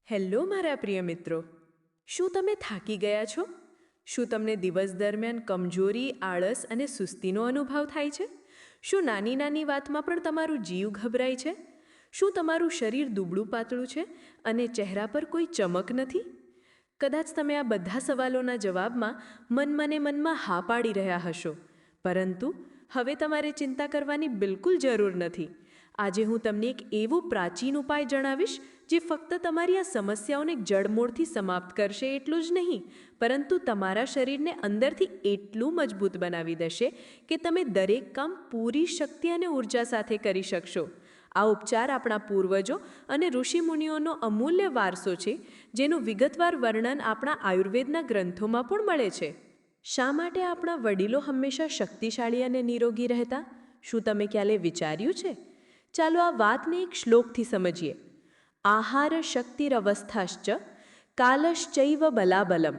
Hello મારા પ્રિય મિત્રો, શું તમે થાકી ગયા છો? શું તમને દિવસ દરમિયાન કમજોરી, આળસ અને સુસ્તીનો અનુભવ થાય છે? શું નાની નાની વાતમાં પણ તમારું જીવ ગભરાય છે? શું તમારું શરીર દુબળું પાતળું છે અને ચહેરા પર કોઈ ચમક નથી? કદાચ તમે આ બધા સવાલોના જવાબમાં મનમાં હા પાડી રહ્યા હશો, પરંતુ હવે તમારે ચિંતા કરવાની બિલકુલ જરૂર નથી. આજે હું તમને એક એવો પ્રાચીન ઉપાય જણાવીશ જે ફક્ત તમારી આ સમસ્યાઓને જડમૂળથી સમાપ્ત કરશે એટલું જ નહીં, પરંતુ તમારા શરીરને અંદરથી એટલું મજબૂત બનાવી દેશે કે તમે દરેક કામ પૂરી શક્તિ અને ઉર્જા સાથે કરી શકશો. આ ઉપચાર આપણા પૂર્વજો અને ઋષિમુનિઓનો અમૂલ્ય વારસો છે, જેનું વિગતવાર વર્ણન આપણા આયુર્વેદના ગ્રંથોમાં પણ મળે છે. શા માટે આપણા વડીલો હંમેશા શક્તિશાળી અને નિરોગી રહેતા? શું તમે ક્યારે વિચાર્યું છે? ચાલો આ વાતને એક શ્લોકથી સમજીએ. આહાર શક્તિરવસ્થાશ્ચ કાલશ્ચૈવ બલાબલમ.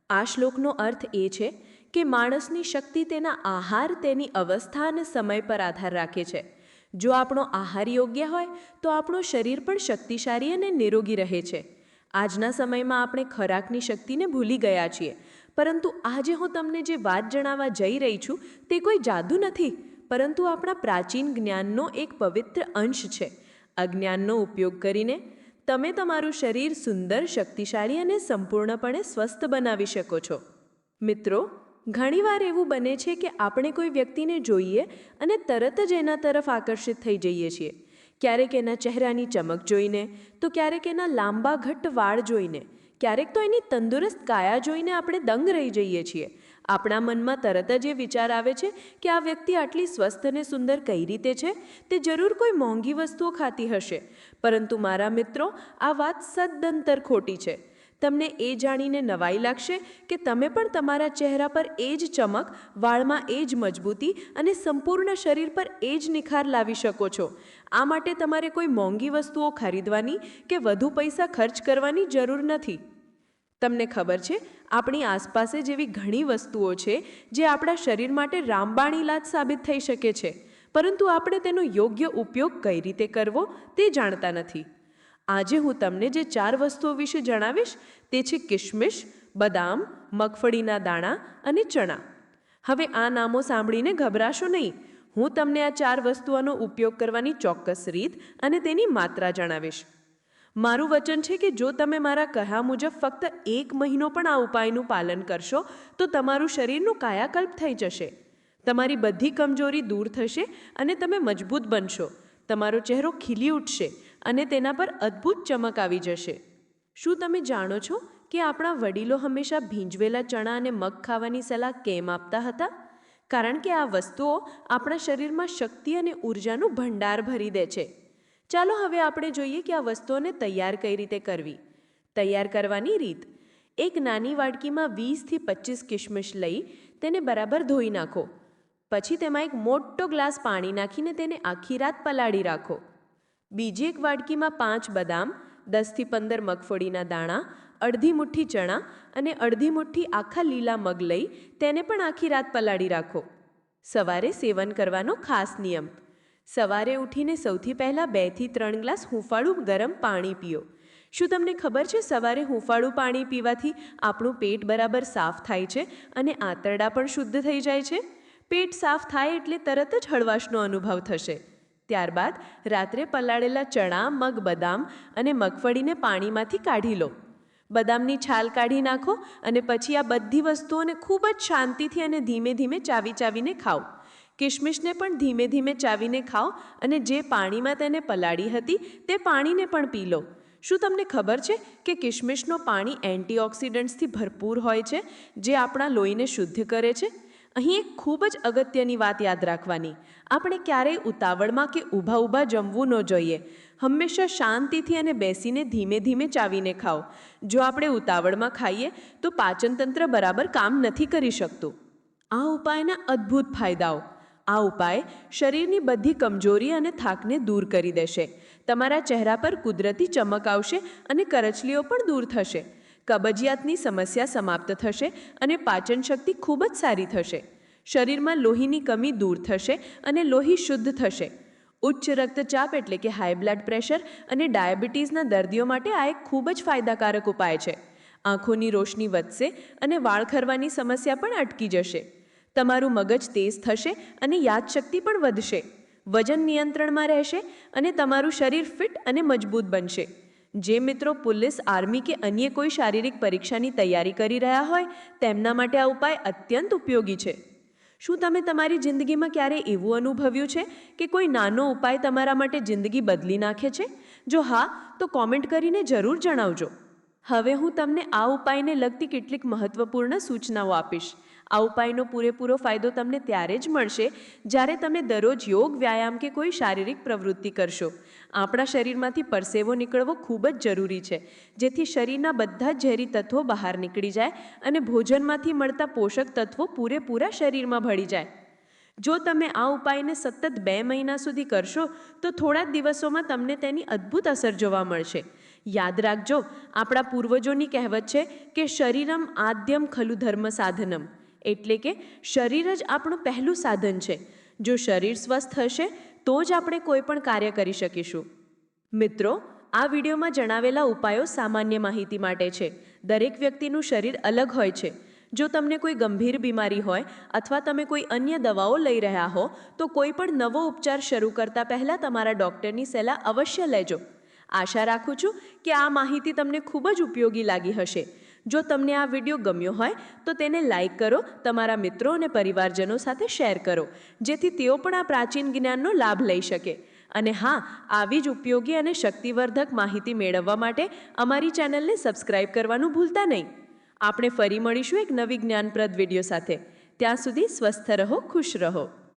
આ શ્લોકનો અર્થ એ છે કે માણસની શક્તિ તેના આહાર, તેની અવસ્થા અને સમય પર આધાર રાખે છે. જો આપણો આહાર યોગ્ય હોય તો આપણું શરીર પણ શક્તિશાળી અને નિરોગી રહે છે. આજના સમયમાં આપણે ખોરાકની શક્તિને ભૂલી ગયા છીએ, પરંતુ આજે હું તમને જે વાત જણાવવા જઈ રહી છું તે કોઈ જાદુ નથી, પરંતુ આપણા પ્રાચીન જ્ઞાનનો એક પવિત્ર અંશ છે. આ જ્ઞાનનો ઉપયોગ કરીને તમે તમારું શરીર સુંદર, શક્તિશાળી અને સંપૂર્ણપણે સ્વસ્થ બનાવી શકો છો. મિત્રો, ઘણીવાર એવું બને છે કે આપણે કોઈ વ્યક્તિને જોઈએ અને તરત જ એના તરફ આકર્ષિત થઈ જઈએ છીએ. ક્યારેક એના ચહેરાની ચમક જોઈને, તો ક્યારેક એના લાંબા ઘટ્ટ વાળ જોઈને, ક્યારેક તો એની તંદુરસ્ત કાયા જોઈને આપણે દંગ રહી જઈએ છીએ. આપણા મનમાં તરત જ એ વિચાર આવે છે કે આ વ્યક્તિ આટલી સ્વસ્થ અને સુંદર કઈ રીતે છે? તે જરૂર કોઈ મોંઘી વસ્તુઓ ખાતી હશે. પરંતુ મારા મિત્રો, આ વાત સદંતર ખોટી છે. તમને એ જાણીને નવાઈ લાગશે કે તમે પણ તમારા ચહેરા પર એ જ ચમક, વાળમાં એ જ મજબૂતી અને સંપૂર્ણ શરીર પર એ જ નિખાર લાવી શકો છો. આ માટે તમારે કોઈ મોંઘી વસ્તુઓ ખરીદવાની કે વધુ પૈસા ખર્ચ કરવાની જરૂર નથી. તમને ખબર છે, આપણી આસપાસ જેવી ઘણી વસ્તુઓ છે જે આપણા શરીર માટે રામબાણ ઈલાજ સાબિત થઈ શકે છે, પરંતુ આપણે તેનો યોગ્ય ઉપયોગ કઈ રીતે કરવો તે જાણતા નથી. આજે હું તમને જે 4 વસ્તુઓ વિશે જણાવીશ તે છે કિશમિશ, બદામ, મગફળીના દાણા અને ચણા. હવે આ નામો સાંભળીને ગભરાશો નહીં. હું તમને આ 4 વસ્તુઓનો ઉપયોગ કરવાની ચોક્કસ રીત અને તેની માત્રા જણાવીશ. મારું વચન છે કે જો તમે મારા કહ્યા મુજબ ફક્ત 1 મહિનો પણ આ ઉપાયનું પાલન કરશો તો તમારું શરીરનું કાયાકલ્પ થઈ જશે. તમારી બધી કમજોરી દૂર થશે અને તમે મજબૂત બનશો. તમારો ચહેરો ખીલી ઉઠશે અને તેના પર અદ્ભુત ચમક આવી જશે. શું તમે જાણો છો કે આપણા વડીલો હંમેશા ભીંજવેલા ચણા અને મગ ખાવાની સલાહ કેમ આપતા હતા? કારણ કે આ વસ્તુઓ આપણા શરીરમાં શક્તિ અને ઉર્જાનું ભંડાર ભરી દે છે. ચાલો હવે આપણે જોઈએ કે આ વસ્તુઓને તૈયાર કઈ રીતે કરવી. તૈયાર કરવાની રીત: એક નાની વાડકીમાં 20 થી 25 કિશમિશ લઈ તેને બરાબર ધોઈ નાખો. પછી તેમાં એક મોટો ગ્લાસ પાણી નાખીને તેને આખી રાત પલાળી રાખો. બીજી એક વાડકીમાં 5 બદામ, 10 થી 15 મગફળીના દાણા, અડધી મુઠ્ઠી ચણા અને અડધી મુઠ્ઠી આખા લીલા મગ લઈ તેને પણ આખી રાત પલાળી રાખો. સવારે સેવન કરવાનો ખાસ નિયમ: સવારે ઉઠીને સૌથી પહેલાં 2 થી 3 ગ્લાસ હૂંફાળું ગરમ પાણી પીઓ. શું તમને ખબર છે, સવારે હૂંફાળું પાણી પીવાથી આપણું પેટ બરાબર સાફ થાય છે અને આંતરડા પણ શુદ્ધ થઈ જાય છે? પેટ સાફ થાય એટલે તરત જ હળવાશનો અનુભવ થશે. ત્યારબાદ રાત્રે પલાળેલા ચણા, મગ, બદામ અને મગફળીને પાણીમાંથી કાઢી લો. બદામની છાલ કાઢી નાખો અને પછી આ બધી વસ્તુઓને ખૂબ જ શાંતિથી અને ધીમે ધીમે ચાવીને ખાઓ. કિશમિશને પણ ધીમે ધીમે ચાવીને ખાઓ અને જે પાણીમાં તેને પલાળી હતી તે પાણીને પણ પી લો. શું તમને ખબર છે કે કિશમિશનું પાણી એન્ટીઓક્સિડન્ટ્સથી ભરપૂર હોય છે, જે આપણા લોહીને શુદ્ધ કરે છે? અહીં એક ખૂબ જ અગત્યની વાત યાદ રાખવાની: આપણે ક્યારેય ઉતાવળમાં કે ઊભા જમવું ન જોઈએ. હંમેશા શાંતિથી અને બેસીને ધીમે ધીમે ચાવીને ખાઓ. જો આપણે ઉતાવળમાં ખાઈએ તો પાચનતંત્ર બરાબર કામ નથી કરી શકતું. આ ઉપાયના અદ્ભુત ફાયદાઓ: આ ઉપાય શરીરની બધી કમજોરી અને થાકને દૂર કરી દેશે. તમારા ચહેરા પર કુદરતી ચમક આવશે અને કરચલીઓ પણ દૂર થશે. કબજિયાતની સમસ્યા સમાપ્ત થશે અને પાચન શક્તિ ખૂબ જ સારી થશે. શરીરમાં લોહીની કમી દૂર થશે અને લોહી શુદ્ધ થશે. ઉચ્ચ રક્તચાપ એટલે કે હાઈ બ્લડ પ્રેશર અને ડાયાબિટીસના દર્દીઓ માટે આ એક ખૂબ જ ફાયદાકારક ઉપાય છે. આંખોની રોશની વધશે અને વાળ ખરવાની સમસ્યા પણ અટકી જશે. તમારું મગજ તેજ થશે અને યાદશક્તિ પણ વધશે. વજન નિયંત્રણમાં રહેશે અને તમારું શરીર ફિટ અને મજબૂત બનશે. જે મિત્રો પોલીસ, આર્મી કે અન્ય કોઈ શારીરિક પરીક્ષાની તૈયારી કરી રહ્યા હોય તેમના માટે આ ઉપાય અત્યંત ઉપયોગી છે. શું તમે તમારી જિંદગીમાં ક્યારેય એવું અનુભવ્યું છે કે કોઈ નાનો ઉપાય તમારા માટે જિંદગી બદલી નાખે છે? જો હા, તો કોમેન્ટ કરીને જરૂર જણાવજો. હવે હું તમને આ ઉપાયને લગતી કેટલીક મહત્વપૂર્ણ સૂચનાઓ આપીશ. આ ઉપાયનો પૂરેપૂરો ફાયદો તમને ત્યારે જ મળશે જ્યારે તમે દરરોજ યોગ, વ્યાયામ કે કોઈ શારીરિક પ્રવૃત્તિ કરશો. આપણા શરીરમાંથી પરસેવો નીકળવો ખૂબ જ જરૂરી છે, જેથી શરીરના બધા જ ઝેરી તત્વો બહાર નીકળી જાય અને ભોજનમાંથી મળતા પોષક તત્વો પૂરેપૂરા શરીરમાં ભળી જાય. જો તમે આ ઉપાયને સતત 2 મહિના સુધી કરશો તો થોડા જ દિવસોમાં તમને તેની અદ્ભુત અસર જોવા મળશે. યાદ રાખજો, આપણા પૂર્વજોની કહેવત છે કે શરીરમ આદ્યમ ખલુ ધર્મ સાધનમ, એટલે કે શરીર જ આપણું પહેલું સાધન છે. જો શરીર સ્વસ્થ હશે તો જ આપણે કોઈ પણ કાર્ય કરી શકીશું. મિત્રો, આ વિડીયોમાં જણાવેલા ઉપાયો સામાન્ય માહિતી માટે છે. દરેક વ્યક્તિનું શરીર અલગ હોય છે. જો તમને કોઈ ગંભીર બીમારી હોય અથવા તમે કોઈ અન્ય દવાઓ લઈ રહ્યા હો તો કોઈ પણ નવો ઉપચાર શરૂ કરતા પહેલાં તમારા ડૉક્ટરની સલાહ અવશ્ય લેજો. આશા રાખું છું કે આ માહિતી તમને ખૂબ જ ઉપયોગી લાગી હશે. જો તમને આ વિડીયો ગમ્યો હોય તો તેને લાઈક કરો, તમારા મિત્રો અને પરિવારજનો સાથે શેર કરો, જેથી તેઓ પણ આ પ્રાચીન જ્ઞાનનો લાભ લઈ શકે. અને હા, આવી જ ઉપયોગી અને શક્તિવર્ધક માહિતી મેળવવા માટે અમારી ચેનલને સબસ્ક્રાઇબ કરવાનું ભૂલતા નહીં. આપણે ફરી મળીશું એક નવી જ્ઞાનપ્રદ વિડીયો સાથે. ત્યાં સુધી સ્વસ્થ રહો, ખુશ રહો.